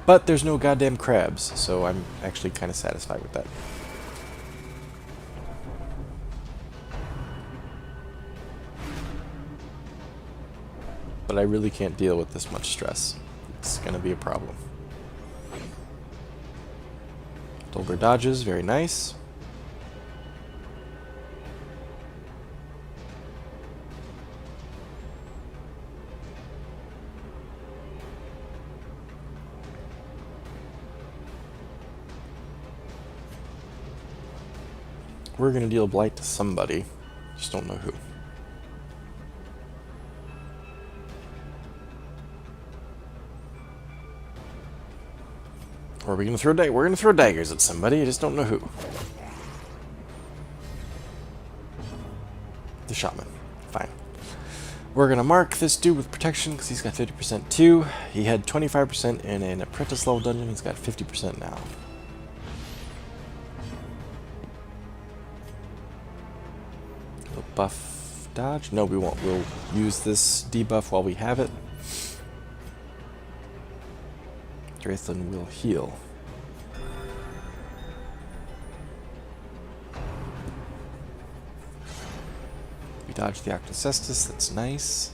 But there's no goddamn crabs, so I'm actually kind of satisfied with that. But I really can't deal with this much stress. It's going to be a problem. Dolgar dodges, very nice. We're going to deal Blight to somebody. Just don't know who. Or are we going to throw we're going to throw daggers at somebody. I just don't know who. The shaman. Fine. We're going to mark this dude with protection because he's got 50% too. He had 25% in an apprentice level dungeon. He's got 50% now. We'll buff dodge. No, we won't. We'll use this debuff while we have it. Draithlin will heal. We dodge the Octocestus, that's nice.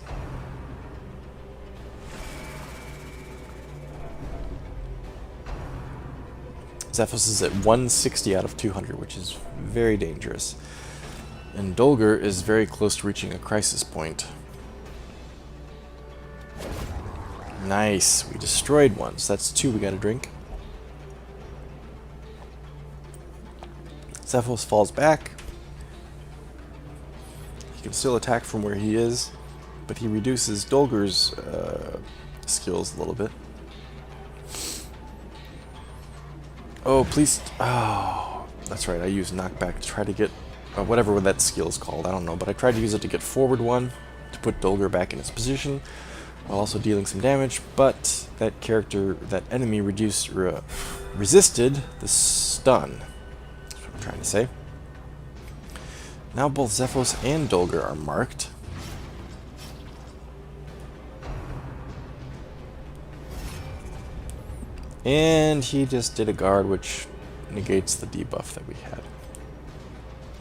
Zephos is at 160 out of 200, which is very dangerous. And Dolgar is very close to reaching a crisis point. Nice. We destroyed one, so that's 2 we gotta drink. Zephos falls back. He can still attack from where he is, but he reduces Dolgar's skills a little bit. Oh, please. Oh, that's right. I used knockback to try to get whatever that skill is called. I don't know, but I tried to use it to get forward 1 to put Dolgar back in his position, while also dealing some damage, but that enemy resisted the stun. That's what I'm trying to say. Now both Zephos and Dolgar are marked. And he just did a guard, which negates the debuff that we had.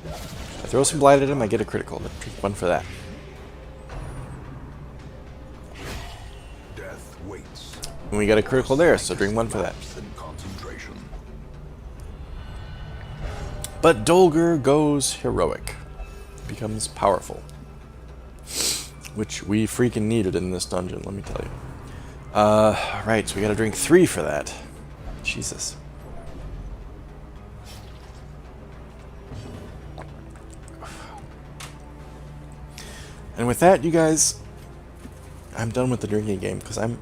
I throw some blight at him, I get a critical. Drink 1 for that. And we got a critical there, so drink 1 for that. But Dolgar goes heroic. Becomes powerful. Which we freaking needed in this dungeon, let me tell you. Right, so we gotta drink 3 for that. Jesus. And with that, you guys, I'm done with the drinking game, because I'm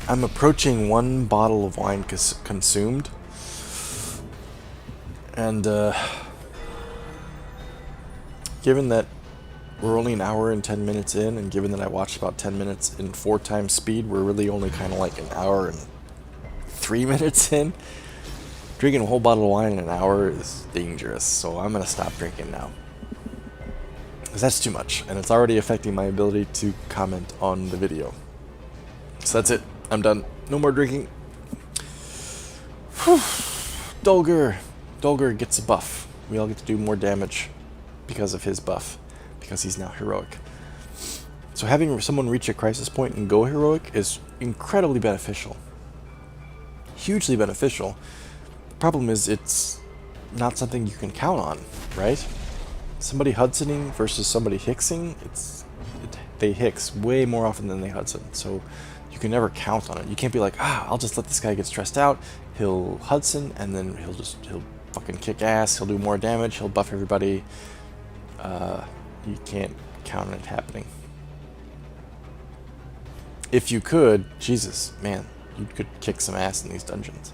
approaching 1 bottle of wine consumed. And, given that we're only an hour and 10 minutes in, and given that I watched about 10 minutes in 4 times speed, we're really only kind of like an hour and 3 minutes in. Drinking a whole bottle of wine in an hour is dangerous, so I'm going to stop drinking now. Because that's too much, and it's already affecting my ability to comment on the video. So that's it. I'm done. No more drinking. Whew. Dolgar gets a buff. We all get to do more damage because of his buff, because he's now heroic. So having someone reach a crisis point and go heroic is incredibly beneficial. Hugely beneficial. The problem is it's not something you can count on, right? Somebody Hudsoning versus somebody Hixing, they Hix way more often than they Hudson, so you can never count on it. You can't be like, I'll just let this guy get stressed out, he'll Hudson, and then he'll fucking kick ass, he'll do more damage, he'll buff everybody. You can't count on it happening. If you could, Jesus, man, you could kick some ass in these dungeons.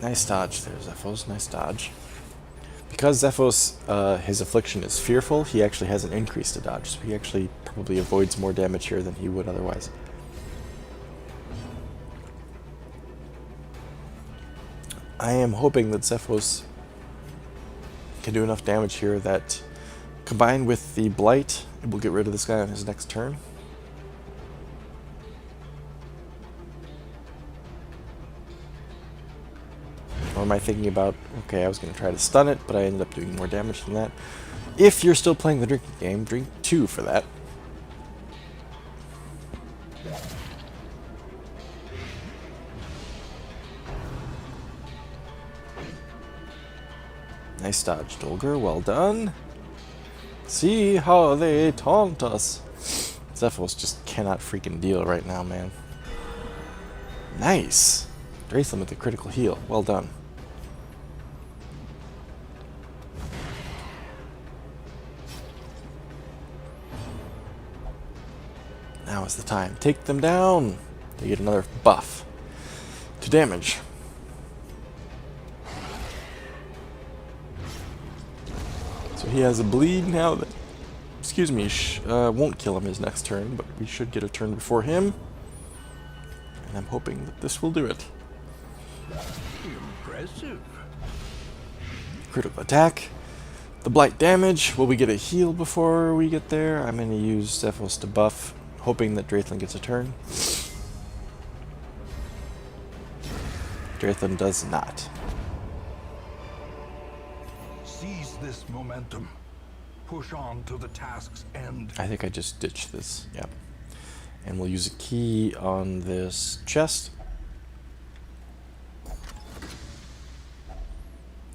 Nice dodge there, Zephos. Nice dodge. Because Zephos, his affliction is fearful, he actually has an increase to dodge, so he actually probably avoids more damage here than he would otherwise. I am hoping that Zephos can do enough damage here that Combined with the Blight, it will get rid of this guy on his next turn. Or am I thinking about, okay, I was going to try to stun it, but I ended up doing more damage than that. If you're still playing the drinking game, drink 2 for that. Nice dodge, Dolger. Well done. See how they taunt us. Zephyros just cannot freaking deal right now, man. Nice. Draythlan with the critical heal. Well done. Now is the time. Take them down. They get another buff to damage. So he has a bleed now that, excuse me, won't kill him his next turn, but we should get a turn before him. And I'm hoping that this will do it. Impressive. Critical attack. The blight damage. Will we get a heal before we get there? I'm going to use Zephyros to buff, hoping that Draythlan gets a turn. Draythlan does not. Seize this momentum. Push on to the task's end. I think I just ditched this. Yep. And we'll use a key on this chest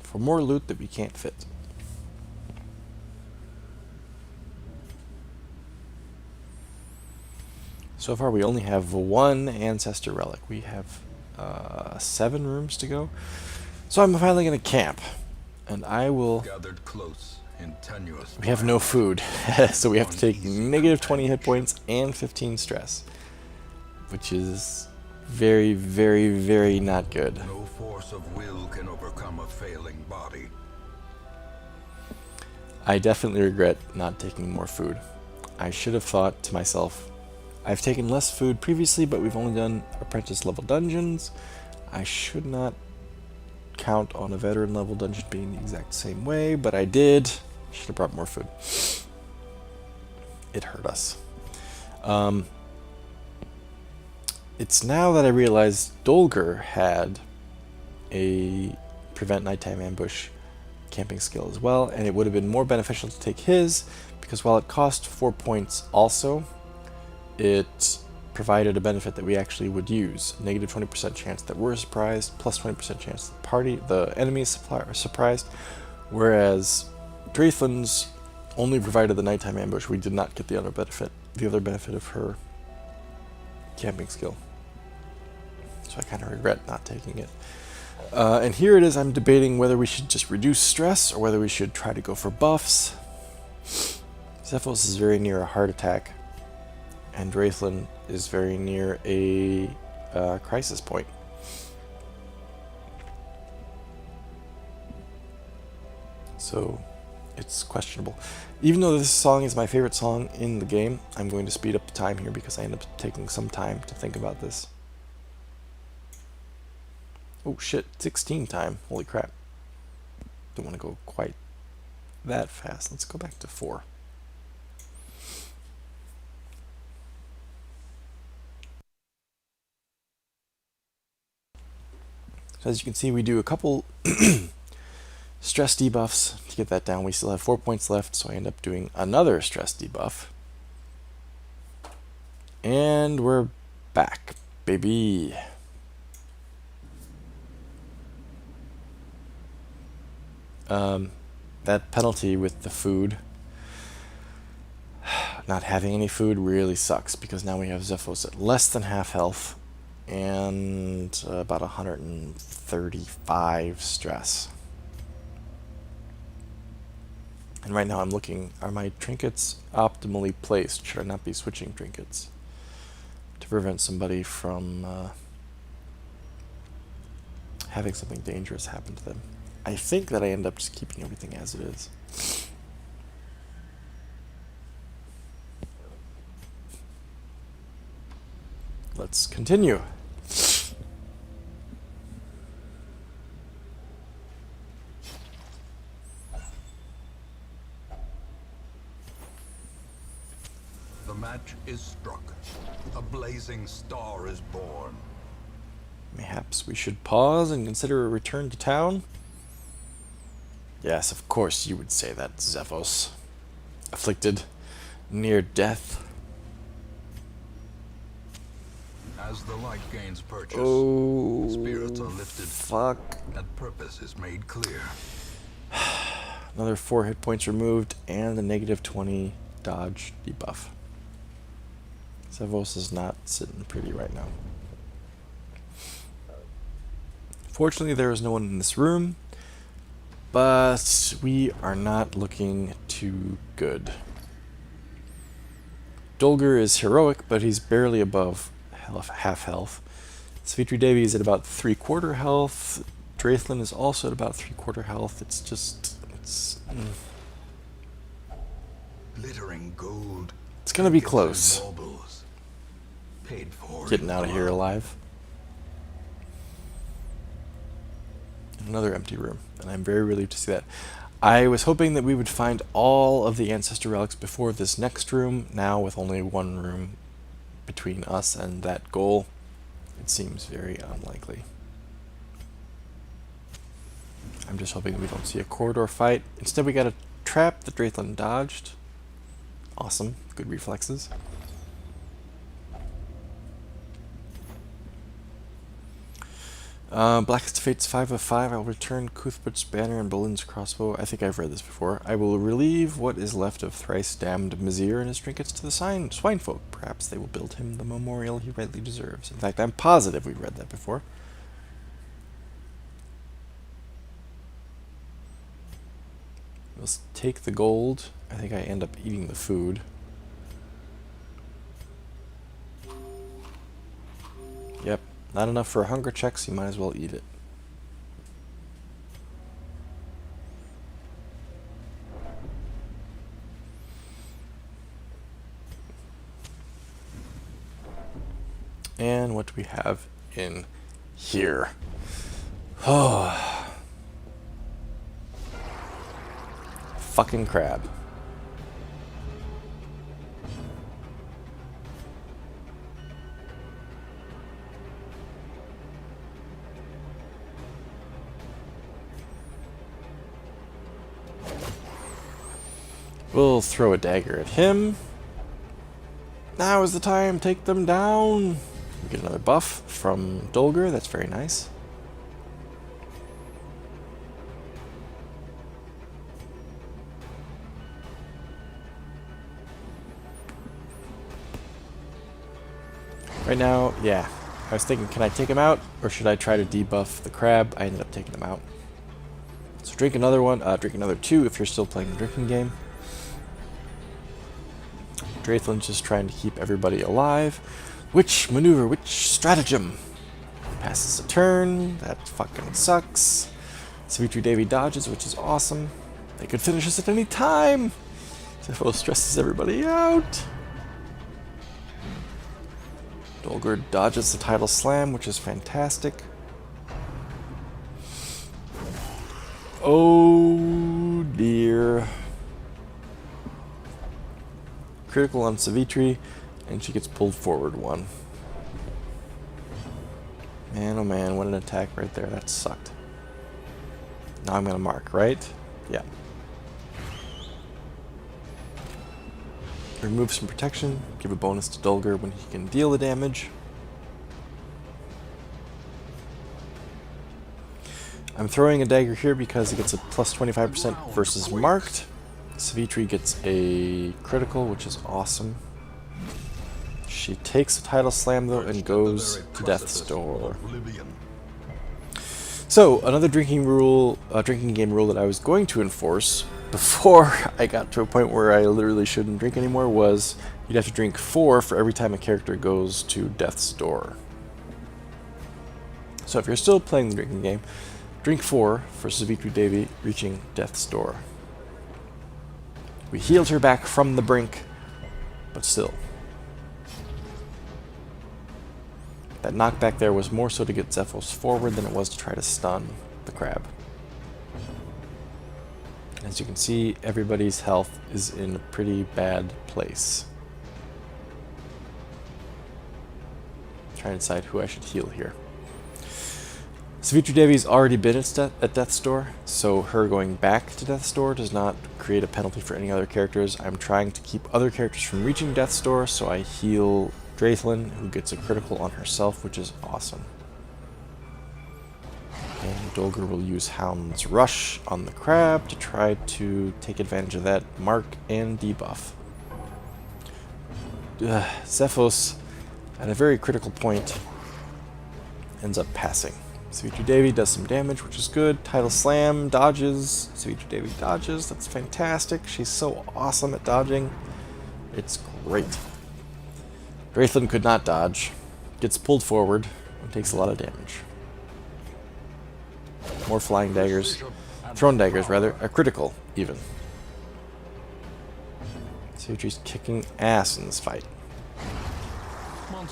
for more loot that we can't fit. So far we only have 1 Ancestor Relic. We have 7 rooms to go. So I'm finally going to camp. And I will... Gathered close in tenuous. We have no food. So we have to take negative 20 hit points and 15 stress. Which is very, very, very not good. No force of will can overcome a failing body. I definitely regret not taking more food. I should have thought to myself, I've taken less food previously, but we've only done apprentice level dungeons. I should not count on a veteran level dungeon being the exact same way, but I did. Should have brought more food. It hurt us. It's now that I realize Dolger had a prevent nighttime ambush camping skill as well, and it would have been more beneficial to take his, because while it cost 4 points also, it provided a benefit that we actually would use. Negative 20% chance that we're surprised, plus 20% chance the enemy is surprised, whereas Draythlan's only provided the nighttime ambush. We did not get the other benefit of her camping skill. So I kind of regret not taking it. And here it is, I'm debating whether we should just reduce stress or whether we should try to go for buffs. Zephyros is very near a heart attack, and Draythlan is very near a crisis point. So it's questionable. Even though this song is my favorite song in the game, I'm going to speed up the time here because I end up taking some time to think about this. Oh shit, 16 time. Holy crap. Don't want to go quite that fast. Let's go back to 4. So as you can see, we do a couple stress debuffs to get that down. We still have 4 points left, so I end up doing another stress debuff. And we're back, baby. That penalty with the food, not having any food really sucks, because now we have Zephyros at less than half health and about 135 stress. And right now I'm looking, are my trinkets optimally placed? Should I not be switching trinkets to prevent somebody from having something dangerous happen to them? I think that I end up just keeping everything as it is. Let's continue. The match is struck. A blazing star is born. Mayhaps we should pause and consider a return to town? Yes, of course you would say that, Zevos. Afflicted, near death. As the light gains purchase, Oh, spirits are lifted, fuck. and purpose is made clear. Another 4 hit points removed, and the negative 20 dodge debuff. Zevos is not sitting pretty right now. Fortunately, there is no one in this room, but we are not looking too good. Dolger is heroic, but he's barely above half health. Savitri Devi is at about 3/4 health. Draithlin is also at about 3/4 health. It's just, Glittering gold. It's gonna be trinkets close. and baubles. Paid for Getting in out of here blood. alive. Another empty room, and I'm very relieved to see that. I was hoping that we would find all of the ancestor relics before this next room. Now, with only one room between us and that goal, it seems very unlikely. I'm just hoping we don't see a corridor fight. Instead, we got a trap that Draithlin dodged. Awesome. Good reflexes. Blackest Fates 5 of 5. I will return Cuthbert's banner and Bolin's crossbow. I think I've read this before. I will relieve what is left of thrice damned Mizir and his trinkets to the swine folk. Perhaps they will build him the memorial he rightly deserves. In fact, I'm positive we've read that before. Let's take the gold. I think I end up eating the food. Yep. Not enough for hunger checks, you might as well eat it. And what do we have in here? Oh. Fucking crab. We'll throw a dagger at him. Now is the time, take them down. We get another buff from Dolger, that's very nice. Right now, yeah. I was thinking, can I take him out, or should I try to debuff the crab? I ended up taking him out. So drink another one, drink another 2 if you're still playing the drinking game. Draithlin's just trying to keep everybody alive. Which maneuver, which stratagem? Passes a turn, that fucking sucks. Savitri Devi dodges, which is awesome. They could finish us at any time! Zepho stresses everybody out. Dolger dodges the tidal slam, which is fantastic. Oh dear. Critical on Savitri, and she gets pulled forward 1. Man, oh man, what an attack right there. That sucked. Now I'm gonna mark, right? Yeah. Remove some protection, give a bonus to Dolger when he can deal the damage. I'm throwing a dagger here because it gets a plus 25% versus marked. Savitri gets a critical, which is awesome. She takes the tidal slam though and goes to death's door. So another drinking game rule that I was going to enforce before I got to a point where I literally shouldn't drink anymore was you'd have to drink 4 for every time a character goes to death's door. So if you're still playing the drinking game, drink 4 for Savitri Devi reaching death's door. We healed her back from the brink, but still. That knockback there was more so to get Zephos forward than it was to try to stun the crab. As you can see, everybody's health is in a pretty bad place. Trying to decide who I should heal here. Savitri Devi's already been at Death's Door, so her going back to Death's Door does not create a penalty for any other characters. I'm trying to keep other characters from reaching Death's Door, so I heal Draithlin, who gets a critical on herself, which is awesome. And Dolger will use Hound's Rush on the crab to try to take advantage of that mark and debuff. Zephos, at a very critical point, ends up passing. Savitri Devi does some damage, which is good. Tidal Slam dodges. Savitri Devi dodges. That's fantastic. She's so awesome at dodging. It's great. Draithlin could not dodge. Gets pulled forward and takes a lot of damage. More flying daggers. Thrown daggers, rather. A critical, even. Savitri's kicking ass in this fight.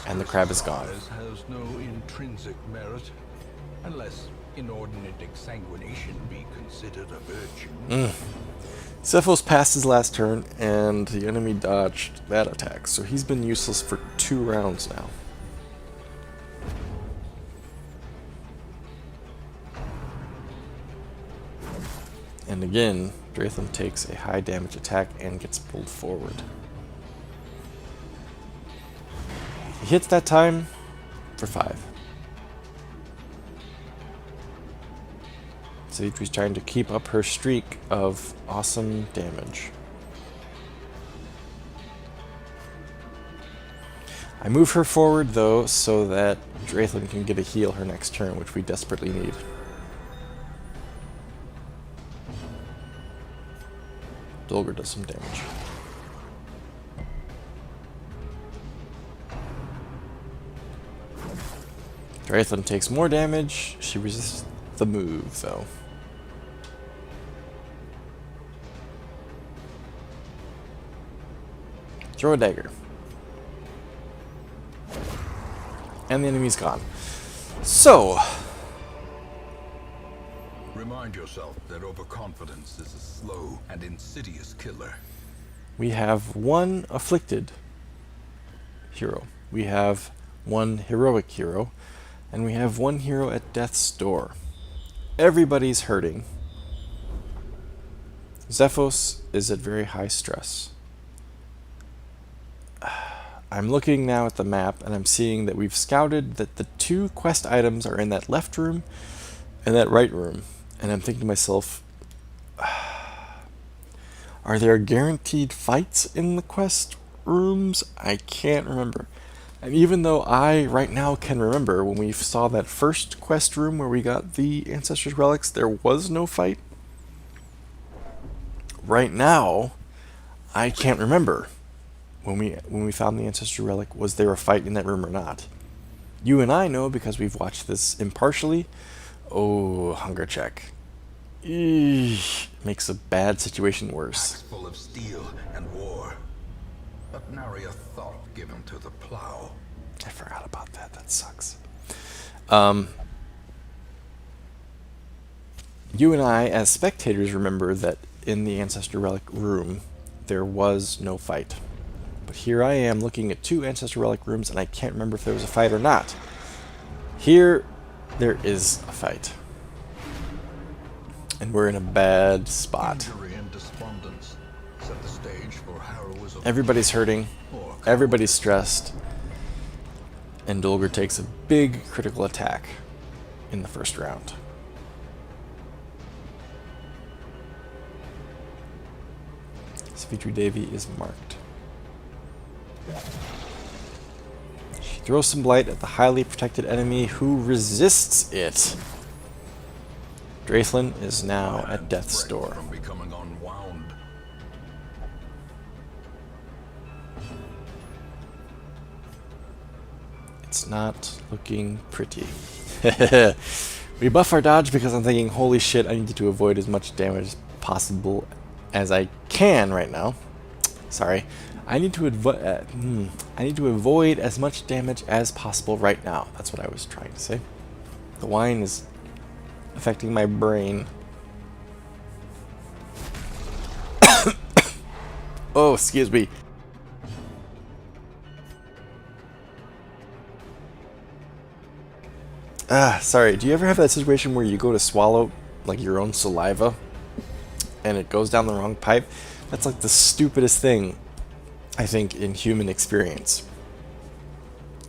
And the crab is gone. Has no intrinsic merit, unless inordinate exsanguination be considered a virtue. Zephos passed his last turn, and the enemy dodged that attack, so he's been useless for 2 rounds now. And again, Draithlin takes a high damage attack and gets pulled forward. He hits that time for 5. Savitri's trying to keep up her streak of awesome damage. I move her forward though so that Draithlin can get a heal her next turn, which we desperately need. Dolger does some damage. Draithlin takes more damage. She resists the move, though. Throw a dagger. And the enemy's gone. So, Remind yourself that overconfidence is a slow and insidious killer. we have one afflicted hero. We have one heroic hero. And we have one hero at Death's Door. Everybody's hurting. Zephos is at very high stress. I'm looking now at the map, and I'm seeing that we've scouted that the 2 quest items are in that left room and that right room. And I'm thinking to myself, are there guaranteed fights in the quest rooms? I can't remember. And even though I, right now, can remember when we saw that first quest room where we got the Ancestors' Relics, there was no fight. Right now, I can't remember when we found the Ancestral Relic, was there a fight in that room or not? You and I know because we've watched this impartially. Oh, hunger check. Eesh, makes a bad situation worse. Packs full of steel and war, but nary a thought given to the plow. I forgot about that. That sucks. You and I, as spectators, remember that in the Ancestor Relic room, there was no fight. But here I am looking at 2 Ancestor Relic rooms, and I can't remember if there was a fight or not. Here, there is a fight. And we're in a bad spot. Injury and despondence set the stage for heroism. Everybody's hurting. Everybody's stressed. And Dolger takes a big critical attack in the first round. Savitri Devi is marked. She throws some blight at the highly protected enemy who resists it. Draithlin is now at Death's Door. From becoming unwound. It's not looking pretty. We buff our dodge because I'm thinking, holy shit, I need to avoid as much damage as possible as I can right now. Sorry. I need to avoid as much damage as possible right now. That's what I was trying to say. The wine is affecting my brain. Oh, excuse me. Sorry, do you ever have that situation where you go to swallow, like, your own saliva, and it goes down the wrong pipe? That's like the stupidest thing, I think, in human experience.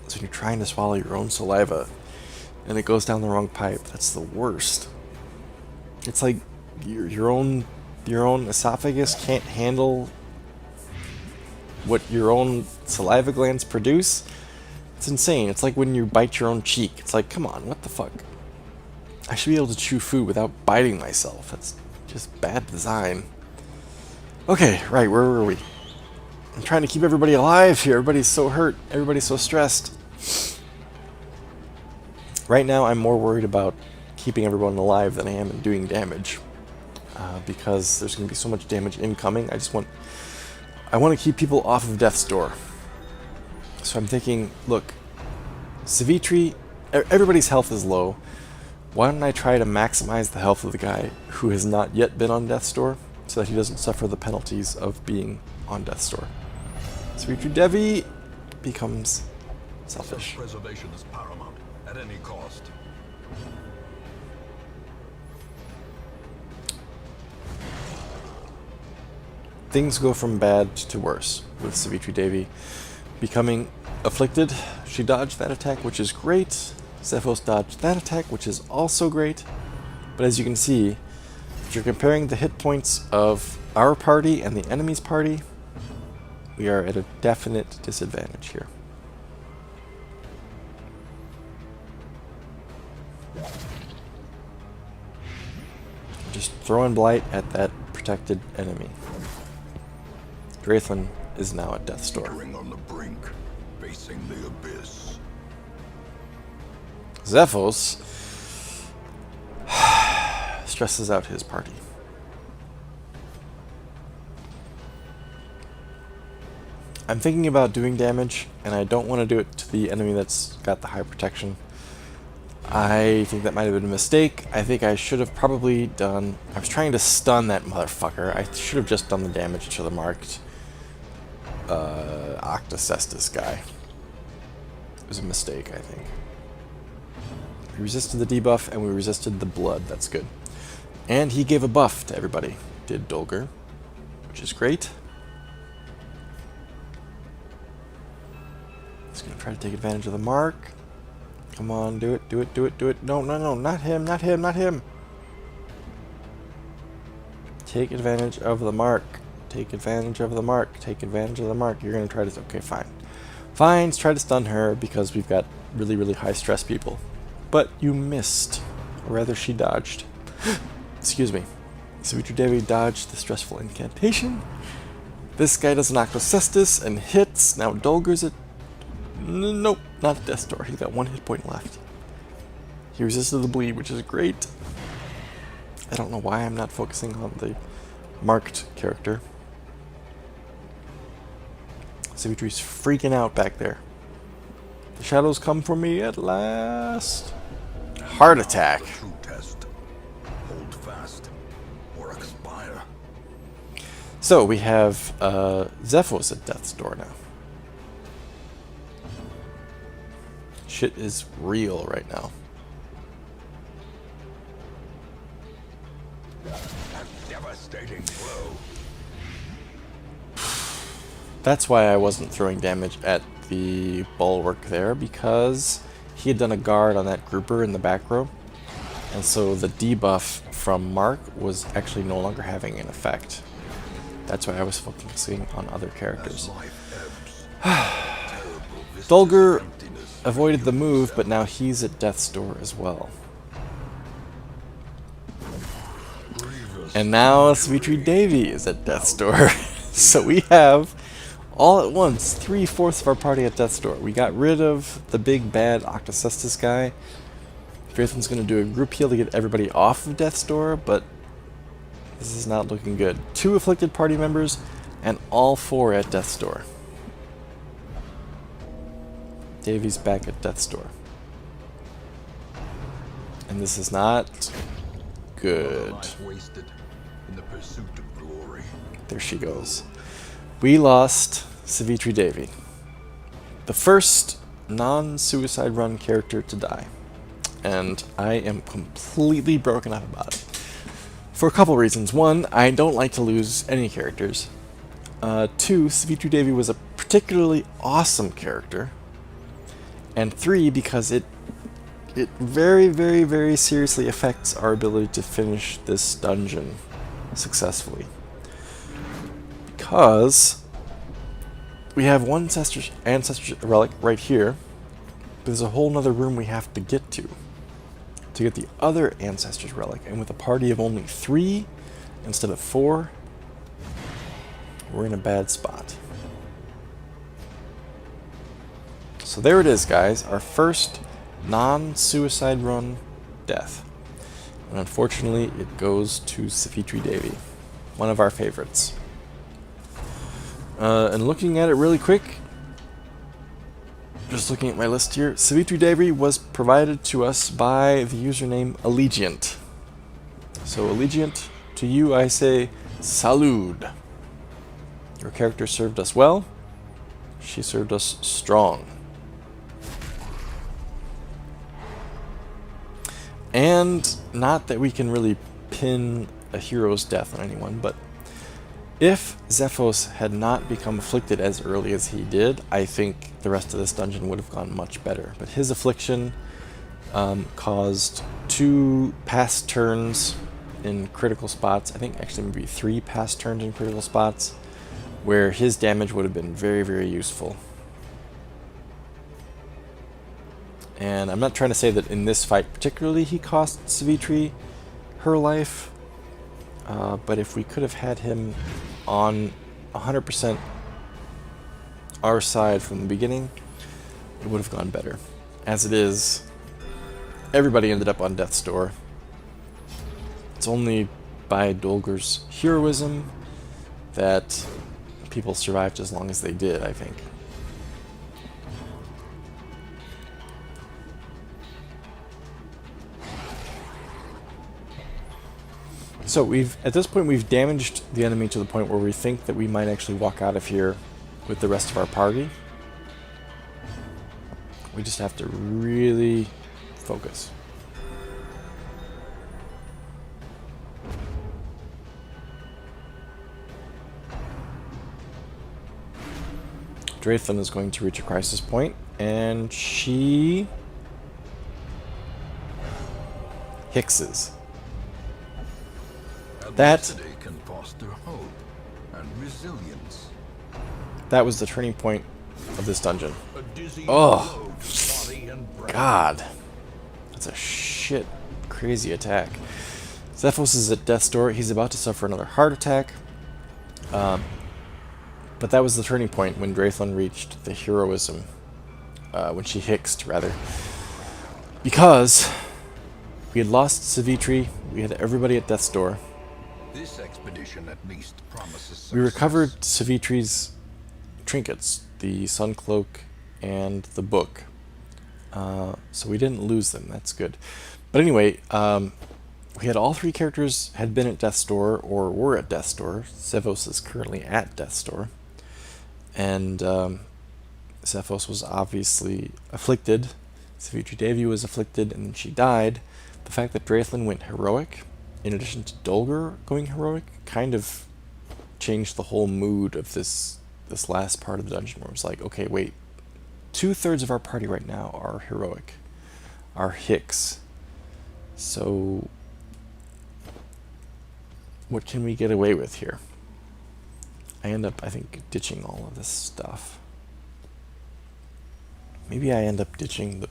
So when you're trying to swallow your own saliva, and it goes down the wrong pipe, that's the worst. It's like your own esophagus can't handle what your own saliva glands produce. It's insane. It's like when you bite your own cheek. It's like, come on, what the fuck? I should be able to chew food without biting myself. That's just bad design. Okay, right, where were we? I'm trying to keep everybody alive here. Everybody's so hurt. Everybody's so stressed. Right now, I'm more worried about keeping everyone alive than I am in doing damage. Because there's going to be so much damage incoming. I want to keep people off of Death's Door. So I'm thinking, look, Savitri, everybody's health is low. Why don't I try to maximize the health of the guy who has not yet been on Death's Door, so that he doesn't suffer the penalties of being on Death's Door. Savitri Devi becomes selfish. Self-preservation is paramount at any cost. Things go from bad to worse with Savitri Devi becoming afflicted. She dodged that attack, which is great. Zephos dodged that attack, which is also great. But as you can see, if you're comparing the hit points of our party and the enemy's party, we are at a definite disadvantage here. Just throwing blight at that protected enemy. Draythlin is now at Death's Door. Teetering on the brink, facing the abyss. Zephos stresses out his party. I'm thinking about doing damage, and I don't want to do it to the enemy that's got the high protection. I think that might have been a mistake. I think I should have probably done... I was trying to stun that motherfucker. I should have just done the damage to the marked Octocestus guy. It was a mistake, I think. We resisted the debuff, and we resisted the blood. That's good. And he gave a buff to everybody. Did Dolger, which is great. He's going to try to take advantage of the mark. Come on, do it, do it, do it, do it. No, no, no, not him, not him, not him. Take advantage of the mark. Take advantage of the mark. Take advantage of the mark. You're going to try to... Okay, fine. Fine, let's try to stun her because we've got really, really high stress people. But you missed. Or rather, she dodged. Excuse me. Savitri Devi dodged the stressful incantation. This guy does an Octocestus and hits. Now Dolger's at... Nope, not at Death's Door. He's got one hit point left. He resisted the bleed, which is great. I don't know why I'm not focusing on the marked character. Savitri's freaking out back there. The shadows come for me at last. Heart attack. True test. Hold fast or expire. So we have Zephos at Death's Door now. Shit is real right now. A devastating blow. That's why I wasn't throwing damage at the bulwark there, because he had done a guard on that grouper in the back row. And so the debuff from Mark was actually no longer having an effect. That's why I was focusing on other characters. Dolger avoided the move, but now he's at Death's Door as well. And now Savitri Devi is at Death's Door. So we have, all at once, 3/4 of our party at Death's Door. We got rid of the big bad Octocestus guy. Draythlon's going to do a group heal to get everybody off of Death's Door, but this is not looking good. 2 afflicted party members, and all 4 at Death's Door. Davy's back at Death's Door. And this is not good. Wasted in the pursuit of glory. There she goes. We lost Savitri Devi, the first non-suicide run character to die. and I am completely broken up about it. For a couple reasons. One, I don't like to lose any characters. Two, Savitri Devi was a particularly awesome character. And three, because it very, very, very seriously affects our ability to finish this dungeon successfully. Because we have one ancestor relic right here, but there's a whole nother room we have to get to get the other ancestor's relic, and with a party of only 3 instead of 4, we're in a bad spot. So there it is, guys, our first non-suicide run death. And unfortunately, it goes to Savitri Devi, one of our favorites. And looking at it really quick, just looking at my list here, Savitri Devi was provided to us by the username Allegiant. So Allegiant, to you I say, salud. Your character served us well. She served us strong. And not that we can really pin a hero's death on anyone, but if Zephos had not become afflicted as early as he did, I think the rest of this dungeon would have gone much better. But his affliction caused 2 pass turns in critical spots. I think actually maybe 3 pass turns in critical spots, where his damage would have been very, very useful. And I'm not trying to say that in this fight particularly he cost Savitri her life, but if we could have had him on 100% our side from the beginning, it would have gone better. As it is, everybody ended up on death's door. It's only by Dolger's heroism that people survived as long as they did, I think. So at this point we've damaged the enemy to the point where we think that we might actually walk out of here with the rest of our party. We just have to really focus. Draythlin is going to reach a crisis point, and she hixes. Adversity can foster hope and resilience. That was the turning point of this dungeon. A dizzy Oh, blow to body and brain. God. That's a shit crazy attack. Zephos is at death's door. He's about to suffer another heart attack. But that was the turning point when Draythlin reached the heroism. When she hixed, rather. Because we had lost Savitri. We had everybody at death's door. This expedition at least promises success. We recovered Savitri's trinkets, the sun cloak and the book. So we didn't lose them. That's good. But anyway, we had all 3 characters had been at death's door or were at death's door. Zephos is currently at death's door. And Zephos was obviously afflicted. Savitri Devi was afflicted, and then she died. The fact that Draythlin went heroic, in addition to Dolger going heroic, kind of changed the whole mood of this last part of the dungeon, where it was like, okay, wait, 2/3 of our party right now are heroic, are Hicks. So what can we get away with here? I end up, I think, ditching all of this stuff. Maybe I end up ditching the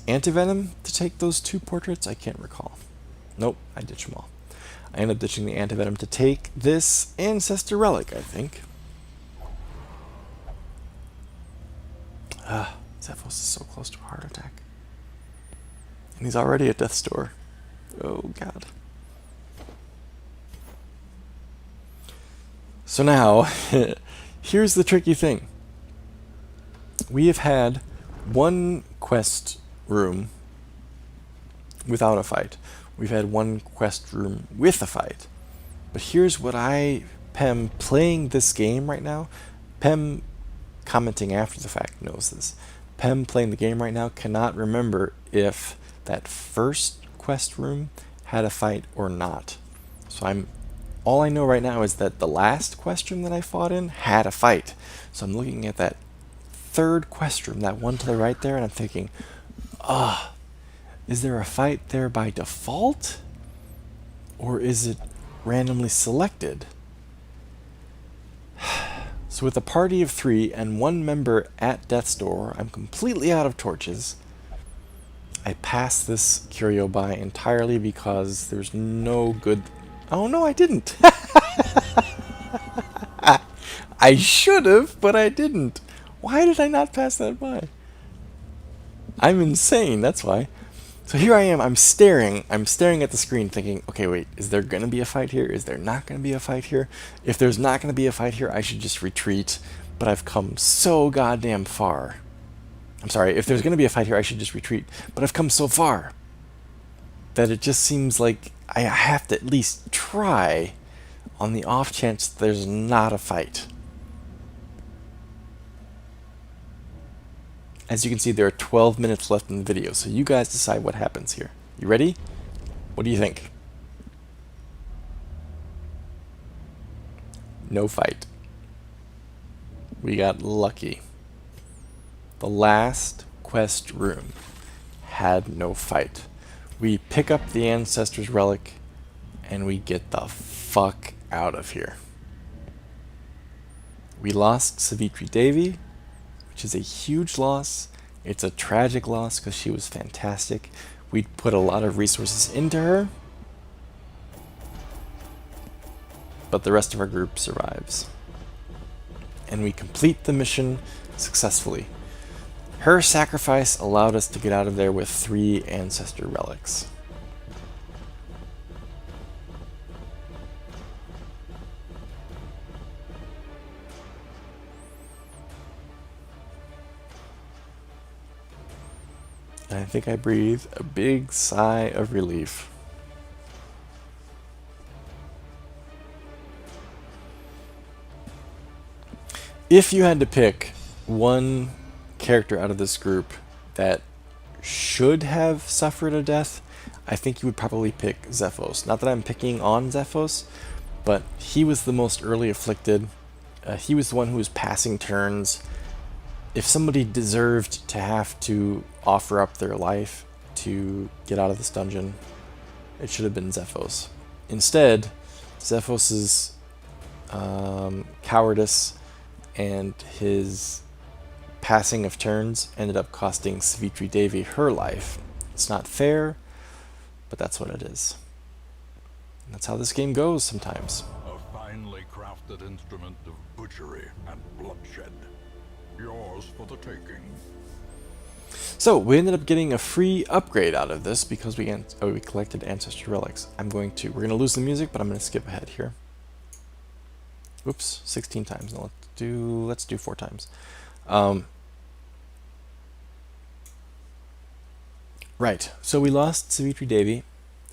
antivenom to take those 2 portraits? I can't recall. Nope, I ditch them all. I end up ditching the antivenom to take this ancestor relic, I think. Zephos is so close to a heart attack. And he's already at death's door. Oh, God. So now, here's the tricky thing. We have had 1 quest room without a fight. We've had 1 quest room with a fight. But here's what Pem, playing this game right now, Pem commenting after the fact knows this. Pem playing the game right now cannot remember if that first quest room had a fight or not. So all I know right now is that the last quest room that I fought in had a fight. So I'm looking at that third quest room, that one to the right there, and I'm thinking, is there a fight there by default? Or is it randomly selected? So with a party of 3 and 1 member at Death's Door, I'm completely out of torches. I passed this curio by entirely because there's no good... Oh no, I didn't! I should have, but I didn't. Why did I not pass that by? I'm insane, that's why. So here I am, I'm staring at the screen thinking, okay, wait, is there going to be a fight here? Is there not going to be a fight here? If there's not going to be a fight here, I should just retreat, but I've come so goddamn far. I'm sorry, if there's going to be a fight here, I should just retreat, but I've come so far that it just seems like I have to at least try on the off chance there's not a fight. As you can see, there are 12 minutes left in the video, so you guys decide what happens here. You ready? What do you think? No fight. We got lucky. The last quest room had no fight. We pick up the Ancestor's Relic, and we get the fuck out of here. We lost Savitri Devi, which is a huge loss. It's a tragic loss because she was fantastic. We put a lot of resources into her, but the rest of our group survives. And we complete the mission successfully. Her sacrifice allowed us to get out of there with 3 Ancestor Relics. And I think I breathe a big sigh of relief. If you had to pick one character out of this group that should have suffered a death, I think you would probably pick Zephos. Not that I'm picking on Zephos, but he was the most early afflicted. He was the one who was passing turns. If somebody deserved to have to offer up their life to get out of this dungeon, it should have been Zephos. Instead, Zephos's cowardice and his passing of turns ended up costing Savitri Devi her life. It's not fair, but that's what it is. And that's how this game goes sometimes. A finely crafted instrument of butchery and bloodshed. Yours for the taking. So we ended up getting a free upgrade out of this because we collected Ancestor Relics. We're gonna lose the music, but I'm gonna skip ahead here. Oops, 16 times. Now let's do 4 times. Right, so we lost Savitri Devi.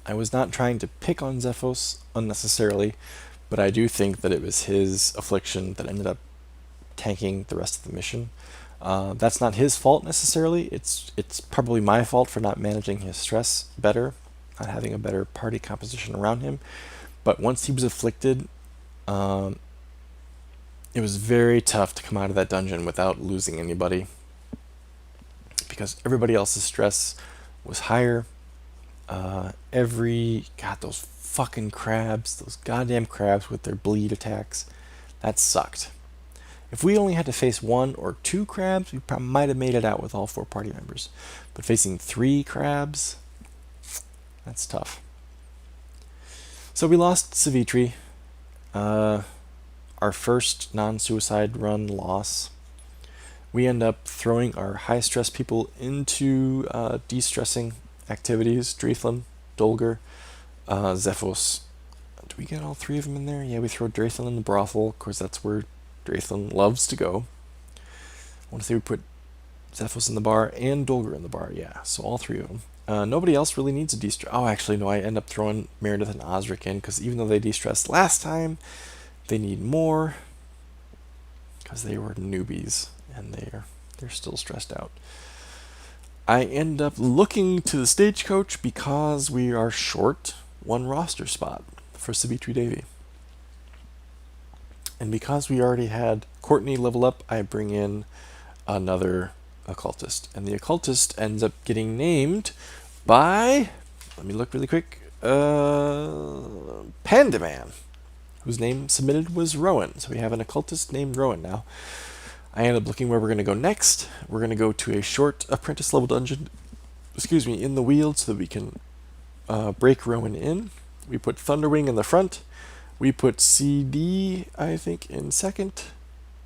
I was not trying to pick on Zephos unnecessarily, but I do think that it was his affliction that ended up tanking the rest of the mission. That's not his fault necessarily. It's probably my fault for not managing his stress better, not having a better party composition around him. But once he was afflicted, it was very tough to come out of that dungeon without losing anybody, because everybody else's stress was higher. Those fucking crabs, those goddamn crabs with their bleed attacks, that sucked. If we only had to face 1 or 2 crabs, we might have made it out with all 4 party members. But facing 3 crabs, that's tough. So we lost Savitri. Our first non-suicide run loss. We end up throwing our high-stress people into de-stressing activities. Drethlan, Dolger, Zephos. Do we get all 3 of them in there? Yeah, we throw Drethlan in the brothel. Of course, that's where Drethlan loves to go. I want to say we put Zephos in the bar and Dolger in the bar. Yeah, so all 3 of them. Nobody else really needs a de-stress. Oh, actually, no, I end up throwing Meredith and Osric in, because even though they de-stressed last time, they need more, because they were newbies, and they're They're still stressed out. I end up looking to the stagecoach because we are short one roster spot for Savitri Devi. And because we already had Courtney level up, I bring in another occultist. And the occultist ends up getting named by, let me look really quick, Panda Man, whose name submitted was Rowan. So we have an occultist named Rowan now. I end up looking where we're going to go next. We're going to go to a short apprentice level dungeon, in the Weald so that we can break Rowan in. We put Thunderwing in the front. We put CD, I think, in second.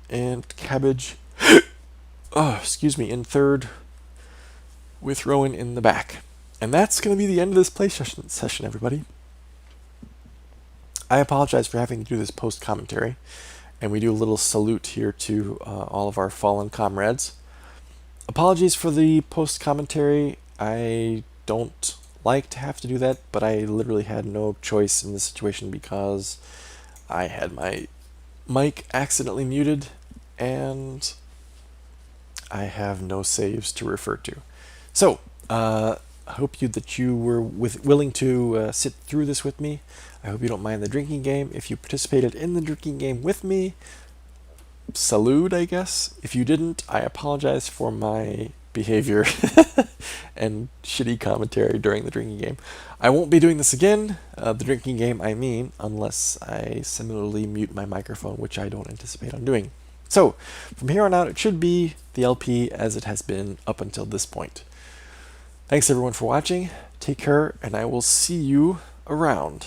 And Cabbage, in third, with Rowan in the back. And that's going to be the end of this play session, everybody. I apologize for having to do this post-commentary. And we do a little salute here to all of our fallen comrades. Apologies for the post-commentary. I don't like to have to do that, but I literally had no choice in this situation because I had my mic accidentally muted and I have no saves to refer to. So, I hope that you were willing to sit through this with me. I hope you don't mind the drinking game. If you participated in the drinking game with me, salute, I guess. If you didn't, I apologize for my behavior and shitty commentary during the drinking game. I won't be doing this again, the drinking game I mean, unless I similarly mute my microphone, which I don't anticipate on doing. So, from here on out, it should be the LP as it has been up until this point. Thanks everyone for watching, take care, and I will see you around.